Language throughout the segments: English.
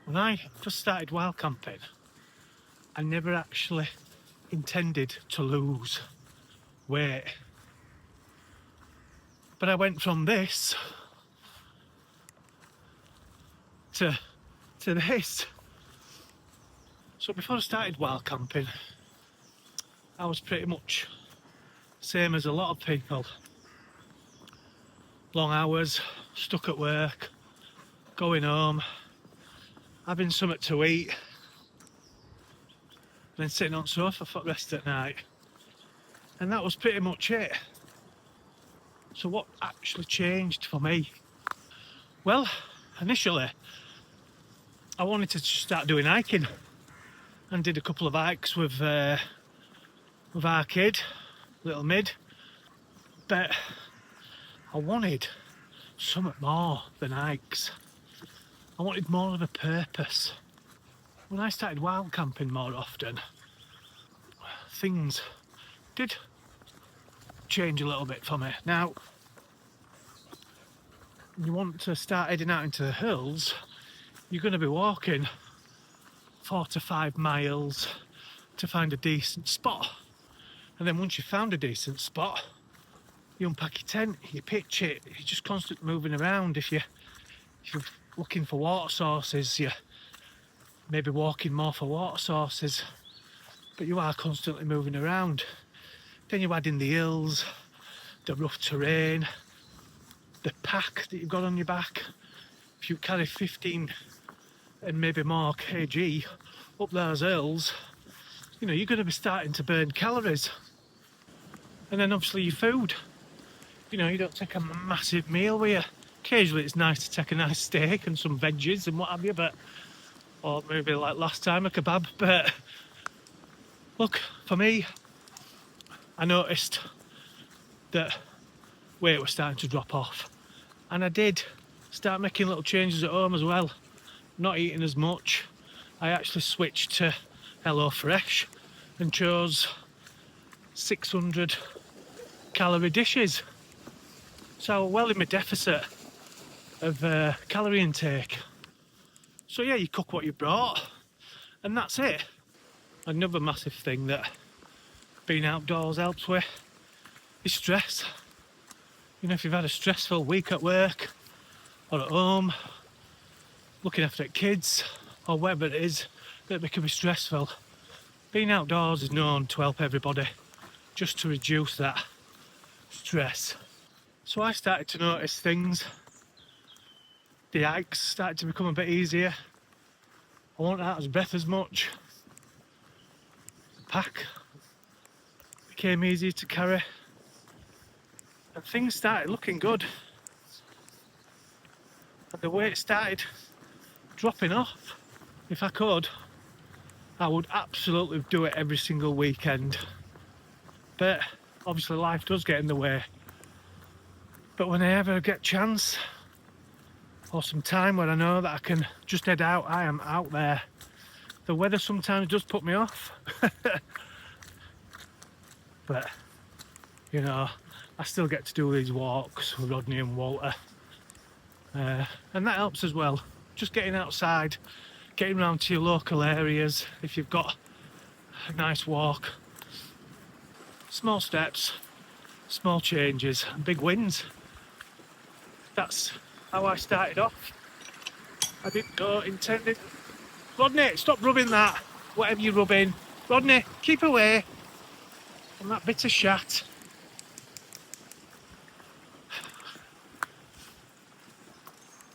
When I just started wild camping, I never actually intended to lose weight. But I went from this to this. So before I started wild camping, I was pretty much same as a lot of people. Long hours, stuck at work, going home, having something to eat, then sitting on the sofa for the rest of the night. And that was pretty much it. So what actually changed for me? Well, initially, I wanted to start doing hiking and did a couple of hikes with our kid, little Mid. But I wanted something more than hikes. I wanted more of a purpose. When I started wild camping more often, things did change a little bit for me. Now, you want to start heading out into the hills, you're going to be walking 4 to 5 miles to find a decent spot. And then once you've found a decent spot, you unpack your tent, you pitch it, you're just constantly moving around. If you're looking for water sources, you're maybe walking more for water sources, but you are constantly moving around. Then you add in the hills, the rough terrain, the pack that you've got on your back. If you carry 15 and maybe more kg up those hills, you know, you're going to be starting to burn calories. And then obviously your food. You know, you don't take a massive meal with you. Occasionally it's nice to take a nice steak and some veggies and what have you, or maybe like last time a kebab. But look, for me, I noticed that weight was starting to drop off. And I did start making little changes at home as well. Not eating as much. I actually switched to HelloFresh and chose 600 calorie dishes. So well in my deficit of calorie intake. So yeah, you cook what you brought and that's it. Another massive thing that being outdoors helps with is stress. You know, if you've had a stressful week at work or at home, looking after kids or whatever it is that can be stressful, being outdoors is known to help everybody just to reduce that stress. So I started to notice things. The hikes started to become a bit easier. I won't out of breath as much. The pack became easier to carry. And things started looking good. And the weight started dropping off. If I could, I would absolutely do it every single weekend. But obviously life does get in the way. But when I ever get a chance or some time where I know that I can just head out, I am out there. The weather sometimes does put me off. But, you know, I still get to do these walks with Rodney and Walter. And that helps as well. Just getting outside, getting around to your local areas. If you've got a nice walk, small steps, small changes, and big wins. That's how I started off. I didn't go intended. Rodney, stop rubbing that. Whatever you're rubbing. Rodney, keep away from that bit of shat.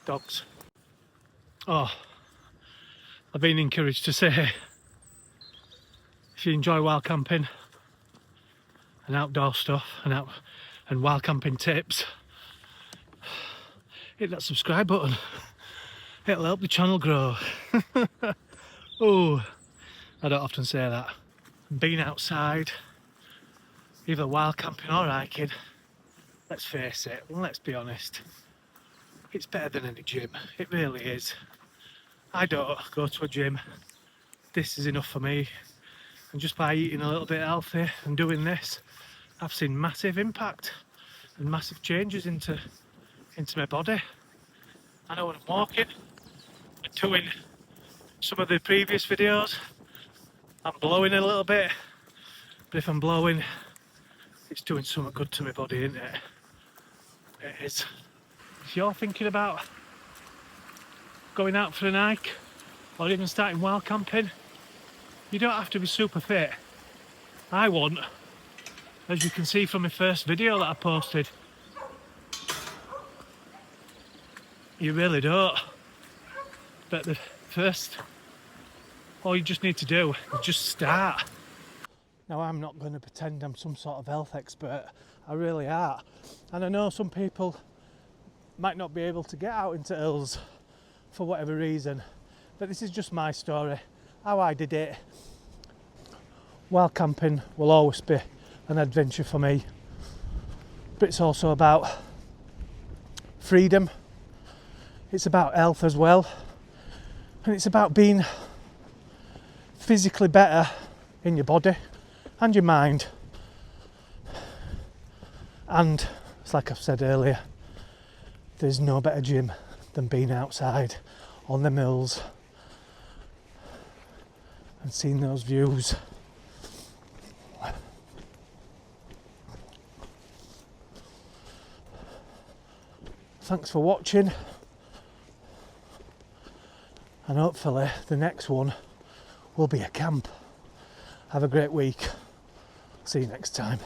Dogs. Oh, I've been encouraged to say, if you enjoy wild camping and outdoor stuff and wild camping tips, hit that subscribe button. It'll help the channel grow. Oh, I don't often say that. Being outside, either wild camping or hiking, let's face it, let's be honest, it's better than any gym. It really is. I don't go to a gym. This is enough for me. And just by eating a little bit healthy and doing this, I've seen massive impact and massive changes into my body. I know when I'm walking and doing some of the previous videos, I'm blowing a little bit, but if I'm blowing, it's doing something good to my body, isn't it? It is. If you're thinking about going out for an hike or even starting wild camping, you don't have to be super fit. I won't, as you can see from my first video that I posted. You really don't. But the first, all you just need to do is just start. Now, I'm not going to pretend I'm some sort of health expert. I really are. And I know some people might not be able to get out into hills for whatever reason, but this is just my story, how I did it. Wild camping will always be an adventure for me, but it's also about freedom, it's about health as well, and it's about being physically better in your body and your mind. And it's like I've said earlier, there's no better gym than being outside on the hills and seeing those views. Thanks for watching, and hopefully the next one will be a camp. Have a great week. See you next time.